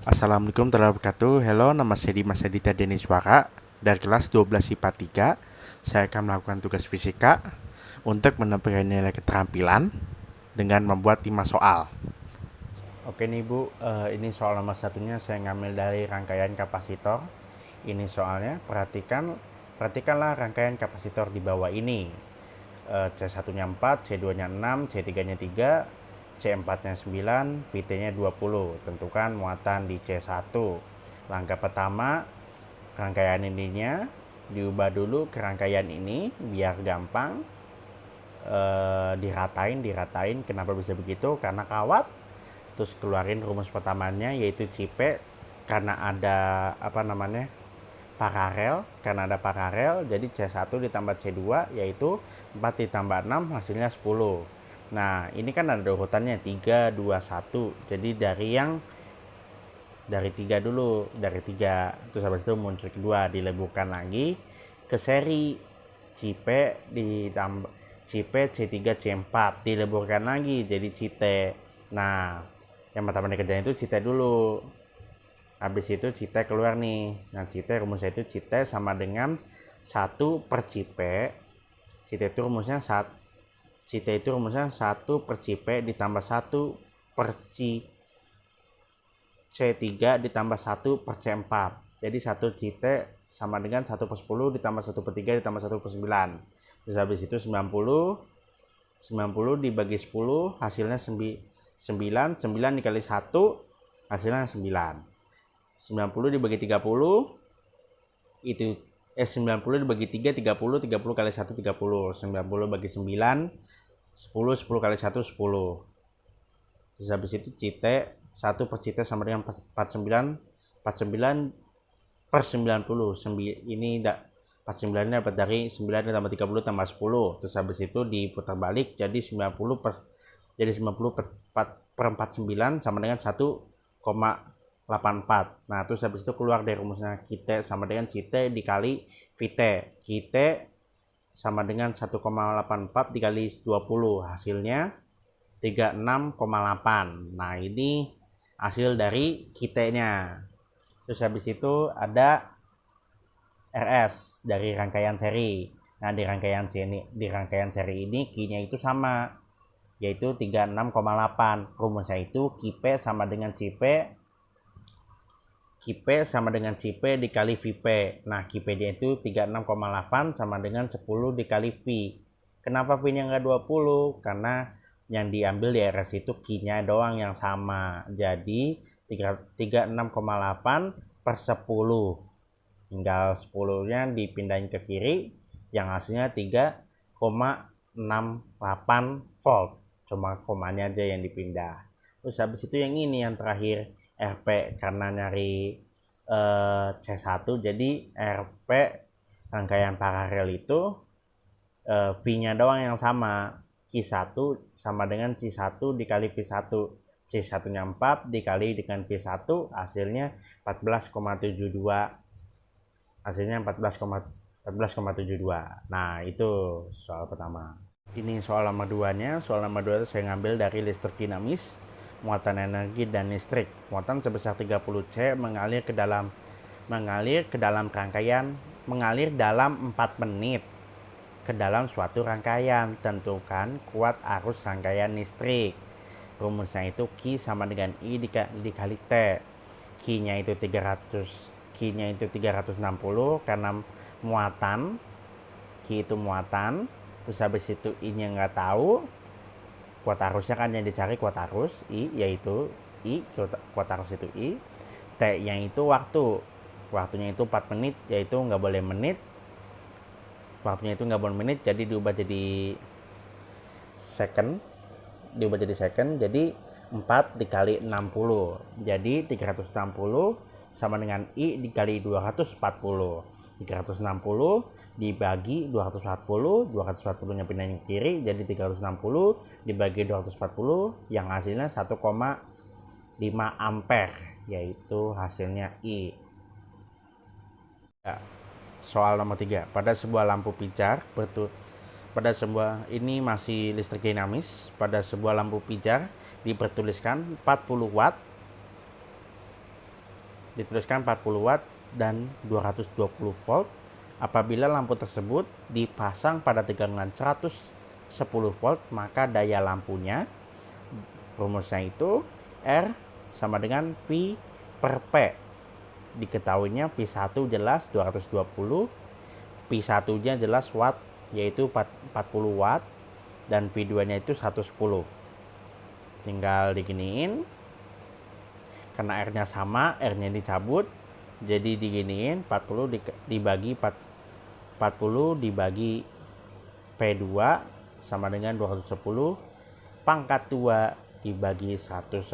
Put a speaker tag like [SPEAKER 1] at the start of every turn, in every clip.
[SPEAKER 1] Assalamualaikum warahmatullahi wabarakatuh. Hello, nama saya Dimas Aditya Deniswara dari kelas 12 IPA 3. Saya akan melakukan tugas fisika untuk menentukan nilai keterampilan dengan membuat 5 soal. Oke nih Bu, ini soal nomor satunya saya ngambil dari rangkaian kapasitor. Ini soalnya, perhatikanlah rangkaian kapasitor di bawah ini. C1-nya 4, C2-nya 6, C3-nya 3, C4-nya 9, VT-nya 20. Tentukan muatan di C1. Langkah pertama, rangkaian ininya diubah dulu ke rangkaian ini biar gampang. Diratain. Kenapa bisa begitu? Karena kawat. Terus keluarin rumus pertamanya yaitu CP karena ada paralel, jadi C1 ditambah C2 yaitu 4 ditambah 6 hasilnya 10. Nah, ini kan ada urutannya 3, 2, 1. Jadi dari 3 dulu, dari 3. Terus habis itu muncul kedua, dileburkan lagi ke seri CP ditambah CP C3 C4, dileburkan lagi jadi CT. Nah, yang pertama dikerjain itu CT dulu. Habis itu CT keluar nih. Nah, CT rumusnya itu CT sama dengan 1 per CP. CT itu rumusnya 1 per CP ditambah 1 per C3 ditambah 1 per C4. Jadi 1 CT sama dengan 1 per 10 ditambah 1 per 3 ditambah 1 per 9. Terus habis itu 90 dibagi 10 hasilnya 9 dikali 1 hasilnya 9. 90 dibagi 30 itu 90 dibagi 3 30 kali 1 30. 90 bagi 9 10 kali 1 10. Terus habis itu CT 1 per CT sama dengan 49 per 90. Ini 49 ini dapat dari 9 tambah 30 tambah 10. Terus habis itu diputar balik jadi 90 per 49 sama dengan 1,84. Nah, terus habis itu keluar dari rumusnya QT sama dengan CT dikali VT. QT sama dengan 1,84 dikali 20. Hasilnya 36,8. Nah, ini hasil dari QT-nya. Terus habis itu ada RS dari rangkaian seri. Nah, di rangkaian seri ini Q-nya itu sama, yaitu 36,8. Rumusnya itu QP sama dengan CP dikali VP. Nah, QP dia itu 36,8 sama dengan 10 dikali V. Kenapa V-nya nggak 20? Karena yang diambil di RS itu Q-nya doang yang sama. Jadi 36,8 per 10. Tinggal 10-nya dipindahin ke kiri, yang hasilnya 3,68 volt. Cuma komanya aja yang dipindah. Terus habis itu yang ini yang terakhir RP, karena nyari C1 jadi RP rangkaian paralel itu V-nya doang yang sama. Q1 sama dengan C1 dikali V1. C1-nya 4 dikali dengan V1 hasilnya 14,72. Hasilnya 14,72. Nah, itu soal pertama. Ini soal nomor 2-nya. Soal nomor 2 itu saya ngambil dari listrik dinamis, muatan energi dan listrik. Muatan sebesar 30 C mengalir dalam 4 menit ke dalam suatu rangkaian. Tentukan kuat arus rangkaian listrik. Rumusnya itu Q sama dengan I dikali T. Q-nya itu 360 karena muatan. Q itu muatan. Terus habis itu I-nya nggak tahu. Kuat arusnya kan yang dicari kuat arus I, yaitu I, kuat arus itu I. T-nya itu waktunya itu 4 menit, yaitu nggak boleh menit. Waktunya itu nggak boleh menit, jadi diubah jadi second. Jadi 4 dikali 60. Jadi 360 sama dengan I dikali 240. 360 dibagi 240, 240-nya pindahin ke kiri, jadi 360 dibagi 240, yang hasilnya 1,5 ampere, yaitu hasilnya I. Ya, soal nomor 3. Pada sebuah lampu pijar ini masih listrik dinamis. Pada sebuah lampu pijar dipertuliskan 40 watt dituliskan 40 watt dan 220 volt apabila lampu tersebut dipasang pada tegangan 110 volt, maka daya lampunya, rumusnya itu R sama dengan V per P. Diketahuinya V1 jelas 220, P1 nya jelas watt yaitu 40 watt, dan V2 nya itu 110. Tinggal diginiin, karena R nya sama, R nya dicabut, jadi diginiin 40 dibagi 40 dibagi P2 sama dengan 210 pangkat 2 dibagi 110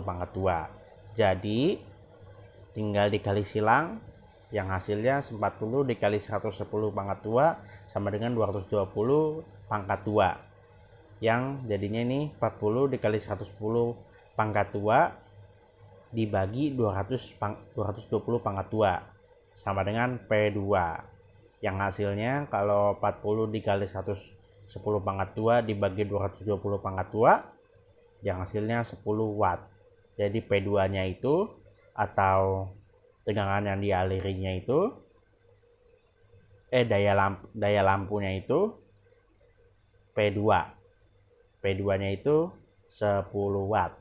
[SPEAKER 1] pangkat 2. Jadi tinggal dikali silang, yang hasilnya 40 dikali 110 pangkat 2 sama dengan 220 pangkat 2. Yang jadinya ini 40 dikali 110 pangkat 2 dibagi 220 pangkat 2 sama dengan P2. Yang hasilnya kalau 40 dikali 110 pangkat 2 dibagi 220 pangkat 2, yang hasilnya 10 watt. Jadi P2 nya itu atau tegangan yang dialirinya itu daya lampunya itu P2 nya itu 10 watt.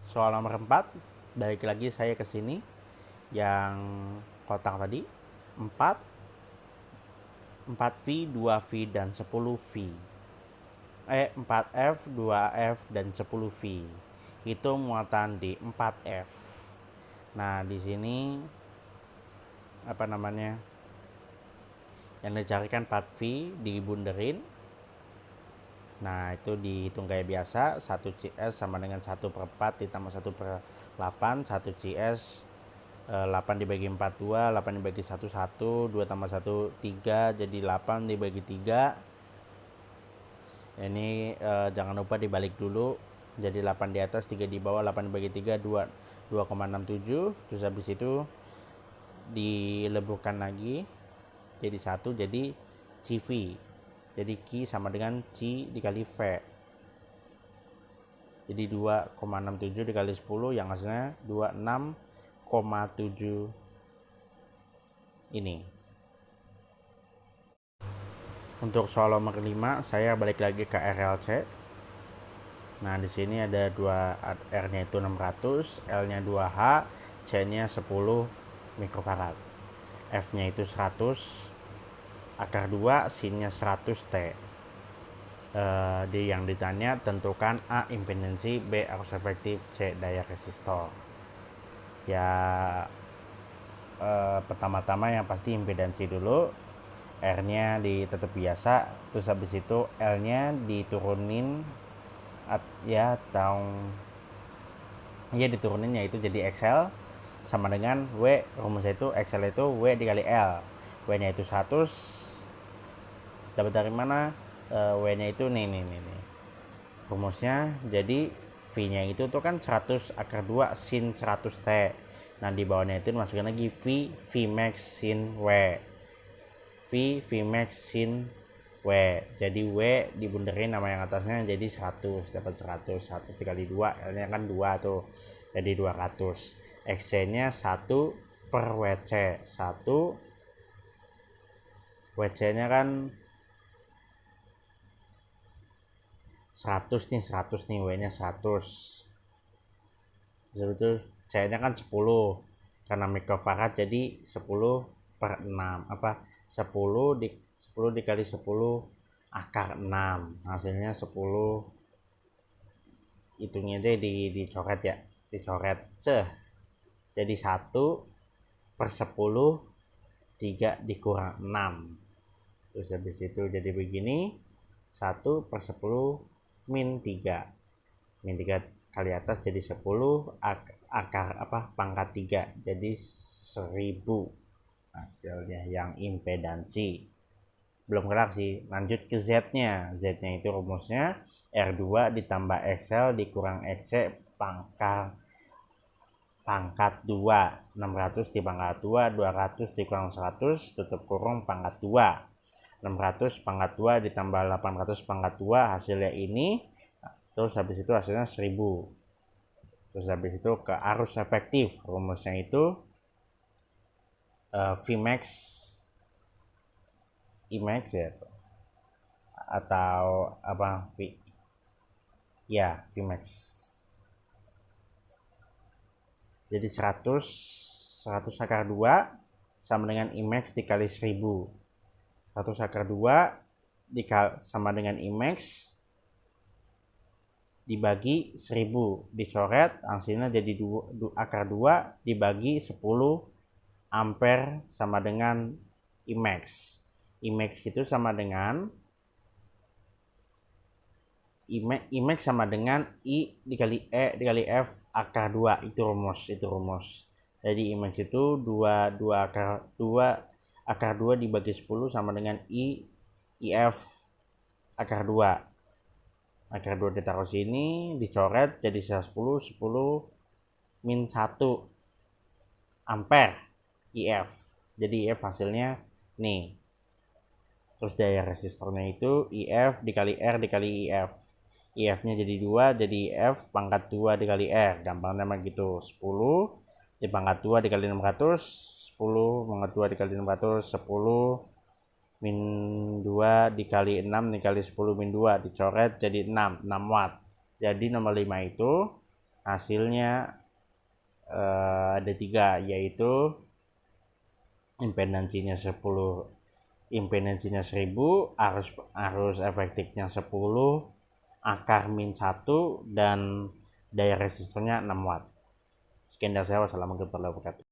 [SPEAKER 1] Soal nomor 4, balik lagi saya ke sini yang kotak tadi, 4V, 2V dan 10V. 4F, 2F dan 10V. Itu muatan di 4F. Nah, di sini yang dicarikan 4V dibunderin. Nah, itu dihitung kayak biasa, 1 CS sama dengan 1/4 ditambah 1/8, 1 CS 8 dibagi 4 2, 8 dibagi 1 1, 2 tambah 1 3, jadi 8 dibagi 3. Ini jangan lupa dibalik dulu, jadi 8 di atas 3 di bawah, 8 dibagi 3 2,67. Terus habis itu dileburkan lagi jadi 1, jadi CV. Jadi Q sama dengan C dikali V. Jadi 2,67 dikali 10 yang hasilnya 26,7 ini. Untuk soal nomor 5, saya balik lagi ke RLC. Nah, di sini ada R-nya itu 600, L-nya 2H, C-nya 10 mikrofarad. F-nya itu 100 akar 2, sin-nya 100 T. Yang ditanya tentukan A impedansi, B arus efektif, C daya resistor. Ya, pertama-tama yang pasti impedansi dulu. R-nya tetap biasa, terus habis itu L-nya diturunin diturunin yaitu jadi XL sama dengan W. Rumusnya itu XL itu W dikali L. W-nya itu 100. Dapat dari mana? W-nya itu nih. Rumusnya jadi V-nya itu tuh kan 100 akar 2 sin 100 T. Nah, di bawahnya itu masukkan lagi V max sin W. V max sin W. Jadi W dibunderin nama yang atasnya jadi 100, dapat 100 dikali 2, L-nya kan 2 tuh. Jadi 200. XC-nya 1 per WC. 1 WC-nya kan 100 nih, W-nya 100. Terus C-nya kan 10. Karena mikrofarad jadi 10 per 6. 10 dikali 10 akar 6. Hasilnya 10. Hitungnya aja dicoret ya. Dicoret. Jadi 1 per 10 3 dikurang 6. Terus habis itu jadi begini. 1 per 10 min 3. Min 3 kali atas jadi 10 pangkat 3. Jadi 1000 hasilnya yang impedansi. Belum kelar sih, lanjut ke Z-nya. Z-nya itu rumusnya R2 ditambah XL dikurang XC pangkat 2. 600 dipangkat 2, 200 dikurang 100 tutup kurung pangkat 2. 600 pangkat 2 ditambah 800 pangkat 2 hasilnya ini terus habis itu hasilnya 1000. Terus habis itu ke arus efektif, rumusnya itu Vmax Imax ya, atau apa, ya Vmax. Jadi 100 akar 2 sama dengan Imax dikali 1000. 100 akar 2 sama dengan Imax dibagi 1000, dicoret, hasilnya jadi akar 2 dibagi 10 ampere sama dengan Imax. Imax itu sama dengan Imax sama dengan I dikali E dikali F akar 2, itu rumus. Jadi Imax itu 2 akar 2 dibagi 10 sama dengan IF akar 2. Akar 2 ditaruh sini, dicoret jadi 10 min 1 ampere IF. Jadi IF hasilnya nih. Terus daya resistornya itu IF dikali R dikali IF. IF-nya jadi 2, jadi IF pangkat 2 dikali R. Gampangnya mah gitu. 10 dipangkat 2 dikali 600. 10 pangkat 2 dikali 600. 10 min 2 dikali 6 dikali 10 min 2. Dicoret jadi 6 watt. Jadi nomor 5 itu hasilnya ada 3, yaitu impedansinya 10, impedansinya 1000, arus efektifnya 10, akar min 1, dan daya resistornya 6 watt. Sekian dari saya. Wassalamualaikum warahmatullahi wabarakatuh.